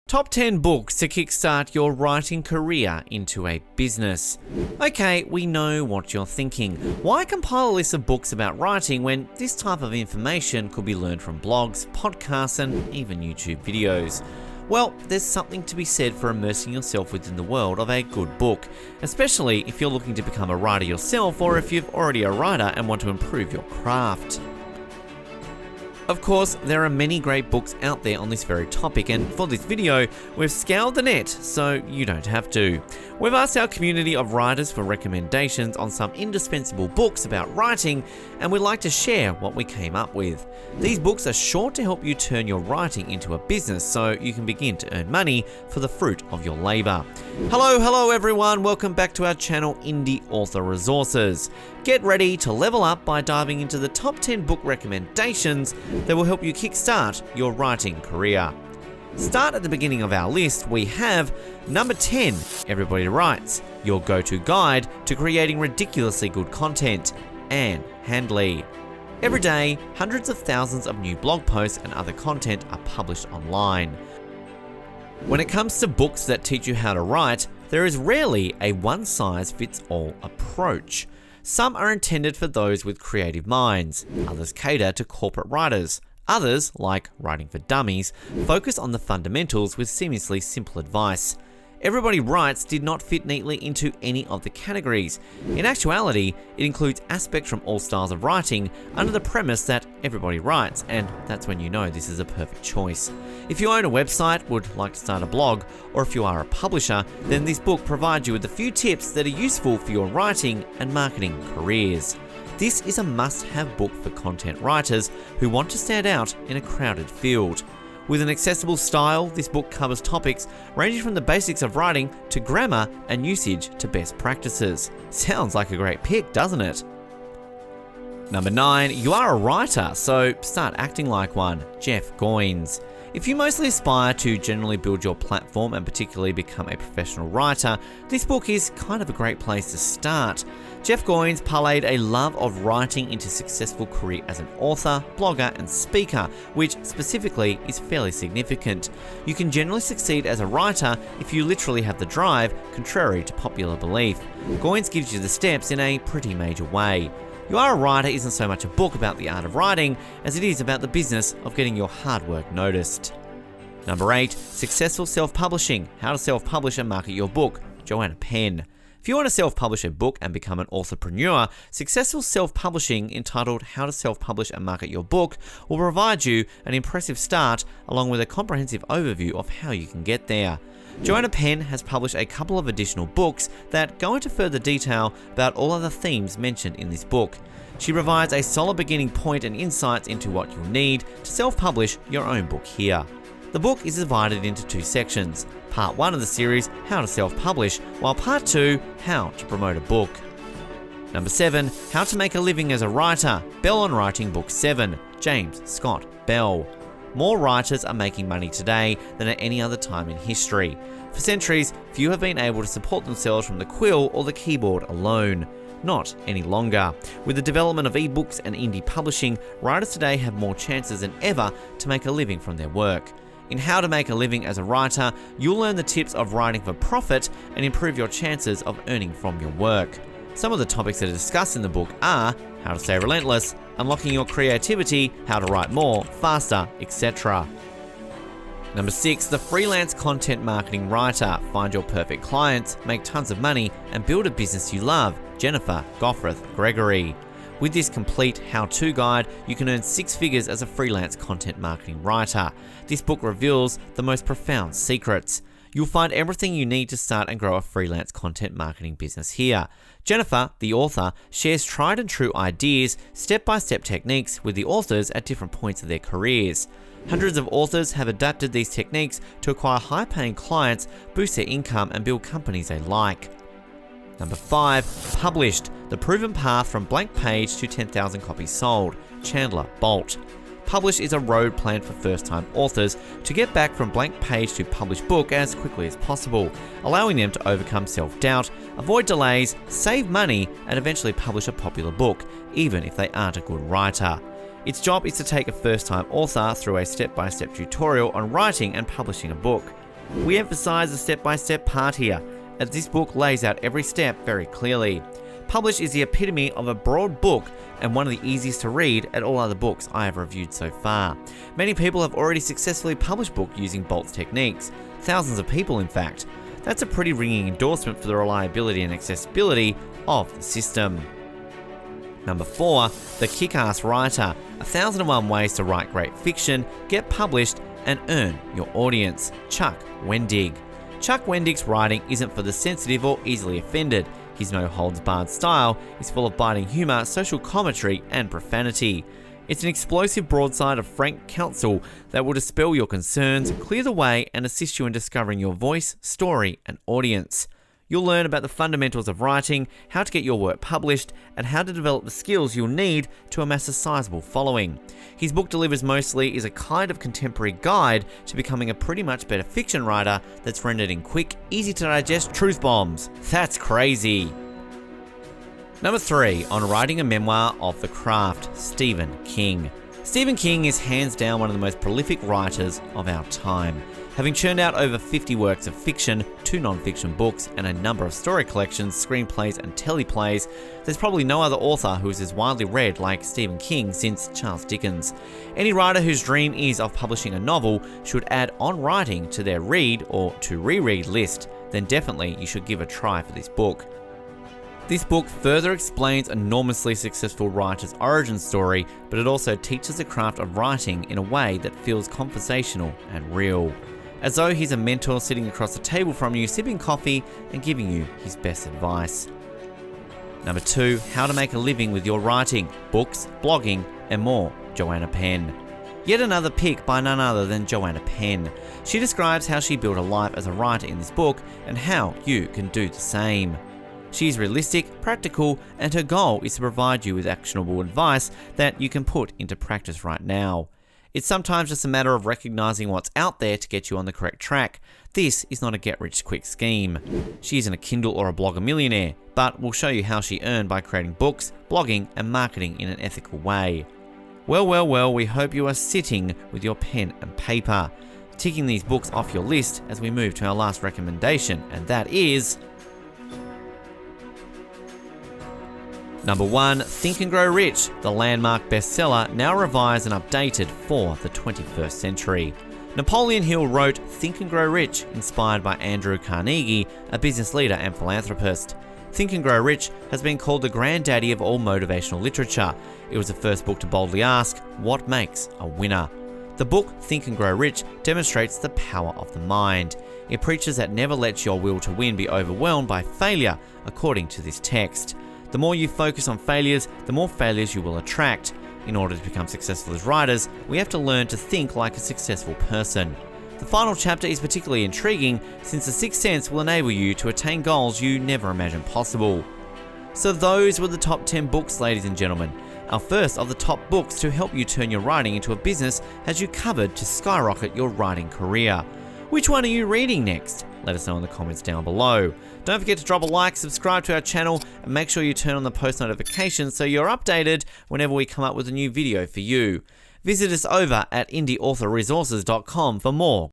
Top 10 books to kickstart your writing career into a business. Okay, we know what you're thinking. Why compile a list of books about writing when this type of information could be learned from blogs, podcasts, and even YouTube videos? Well, there's something to be said for immersing yourself within the world of a good book, especially if you're looking to become a writer yourself or if you're already a writer and want to improve your craft. Of course, there are many great books out there on this very topic, and for this video, we've scoured the net so you don't have to. We've asked our community of writers for recommendations on some indispensable books about writing, and we'd like to share what we came up with. These books are sure to help you turn your writing into a business so you can begin to earn money for the fruit of your labor. Hello everyone, welcome back to our channel Indie Author Resources. Get ready to level up by diving into the top 10 book recommendations that will help you kickstart your writing career. Start at the beginning of our list, we have number 10, Everybody Writes, your go-to guide to creating ridiculously good content, and Handley. Every day, hundreds of thousands of new blog posts and other content are published online. When it comes to books that teach you how to write, there is rarely a one-size-fits-all approach. Some are intended for those with creative minds, others cater to corporate writers. Others, like Writing for Dummies, focus on the fundamentals with seamlessly simple advice. Everybody Writes did not fit neatly into any of the categories. In actuality, it includes aspects from all styles of writing under the premise that everybody writes, and that's when you know this is a perfect choice. If you own a website, would like to start a blog, or if you are a publisher, then this book provides you with a few tips that are useful for your writing and marketing careers. This is a must-have book for content writers who want to stand out in a crowded field. With an accessible style, this book covers topics ranging from the basics of writing to grammar and usage to best practices. Sounds like a great pick, doesn't it? Number 9, you are a writer, so start acting like one. Jeff Goins. If you mostly aspire to generally build your platform and particularly become a professional writer, this book is kind of a great place to start. Jeff Goins parlayed a love of writing into successful career as an author, blogger, and speaker, which specifically is fairly significant. You can generally succeed as a writer if you literally have the drive, contrary to popular belief. Goins gives you the steps in a pretty major way. You Are a Writer isn't so much a book about the art of writing as it is about the business of getting your hard work noticed. Number 8, Successful Self-Publishing, How to Self-Publish and Market Your Book, Joanna Penn. If you want to self-publish a book and become an entrepreneur, Successful Self-Publishing, entitled How to Self-Publish and Market Your Book, will provide you an impressive start along with a comprehensive overview of how you can get there. Joanna Penn has published a couple of additional books that go into further detail about all of the themes mentioned in this book. She provides a solid beginning point and insights into what you'll need to self-publish your own book here. The book is divided into 2 sections. Part 1 of the series, How to Self-Publish, while Part 2, How to Promote a Book. Number 7, How to Make a Living as a Writer, Bell on Writing Book 7, James Scott Bell. More writers are making money today than at any other time in history. For centuries, few have been able to support themselves from the quill or the keyboard alone. Not any longer. With the development of ebooks and indie publishing, writers today have more chances than ever to make a living from their work. In How to Make a Living as a Writer, you'll learn the tips of writing for profit and improve your chances of earning from your work. Some of the topics that are discussed in the book are how to stay relentless, unlocking your creativity, how to write more, faster, etc. Number 6, the freelance content marketing writer. Find your perfect clients, make tons of money, and build a business you love. Jennifer Goforth Gregory. With this complete how-to guide, you can earn 6 figures as a freelance content marketing writer. This book reveals the most profound secrets. You'll find everything you need to start and grow a freelance content marketing business here. Jennifer, the author, shares tried and true ideas, step-by-step techniques with the authors at different points of their careers. Hundreds of authors have adapted these techniques to acquire high-paying clients, boost their income, and build companies they like. Number 5, Published, the proven path from blank page to 10,000 copies sold, Chandler Bolt. Published is a road planned for first-time authors to get back from blank page to published book as quickly as possible, allowing them to overcome self-doubt, avoid delays, save money, and eventually publish a popular book, even if they aren't a good writer. Its job is to take a first-time author through a step-by-step tutorial on writing and publishing a book. We emphasize the step-by-step part here, as this book lays out every step very clearly. Publish is the epitome of a broad book and one of the easiest to read at all other books I have reviewed so far. Many people have already successfully published books using Bolt's techniques. Thousands of people, in fact. That's a pretty ringing endorsement for the reliability and accessibility of the system. Number 4, The Kick-Ass Writer. 1001 Ways to Write Great Fiction, Get Published, and Earn Your Audience. Chuck Wendig. Chuck Wendig's writing isn't for the sensitive or easily offended. His no-holds-barred style is full of biting humour, social commentary, and profanity. It's an explosive broadside of frank counsel that will dispel your concerns, clear the way, and assist you in discovering your voice, story, and audience. You'll learn about the fundamentals of writing, how to get your work published, and how to develop the skills you'll need to amass a sizable following. His book delivers mostly is a kind of contemporary guide to becoming a pretty much better fiction writer that's rendered in quick, easy to digest truth bombs. That's crazy. Number 3, On Writing a Memoir of the Craft, Stephen King. Stephen King is hands down one of the most prolific writers of our time. Having churned out over 50 works of fiction, 2 non-fiction books, and a number of story collections, screenplays, and teleplays, there's probably no other author who is as widely read like Stephen King since Charles Dickens. Any writer whose dream is of publishing a novel should add On Writing to their read or to reread list, then definitely you should give a try for this book. This book further explains an enormously successful writer's origin story, but it also teaches the craft of writing in a way that feels conversational and real. As though he's a mentor sitting across the table from you, sipping coffee and giving you his best advice. Number 2, How to Make a Living with Your Writing, Books, Blogging, and More, Joanna Penn. Yet another pick by none other than Joanna Penn. She describes how she built a life as a writer in this book and how you can do the same. She's realistic, practical, and her goal is to provide you with actionable advice that you can put into practice right now. It's sometimes just a matter of recognizing what's out there to get you on the correct track. This is not a get-rich-quick scheme. She isn't a Kindle or a Blogger millionaire, but will show you how she earned by creating books, blogging, and marketing in an ethical way. Well, we hope you are sitting with your pen and paper, ticking these books off your list as we move to our last recommendation, and that is Number 1, Think and Grow Rich, the landmark bestseller, now revised and updated for the 21st century. Napoleon Hill wrote Think and Grow Rich, inspired by Andrew Carnegie, a business leader and philanthropist. Think and Grow Rich has been called the granddaddy of all motivational literature. It was the first book to boldly ask, what makes a winner? The book, Think and Grow Rich, demonstrates the power of the mind. It preaches that never let your will to win be overwhelmed by failure, according to this text. The more you focus on failures, the more failures you will attract. In order to become successful as writers, we have to learn to think like a successful person. The final chapter is particularly intriguing since the sixth sense will enable you to attain goals you never imagined possible. So those were the top 10 books, ladies and gentlemen. Our first of the top books to help you turn your writing into a business has you covered to skyrocket your writing career. Which one are you reading next? Let us know in the comments down below. Don't forget to drop a like, subscribe to our channel, and make sure you turn on the post notifications so you're updated whenever we come up with a new video for you. Visit us over at indieauthorresources.com for more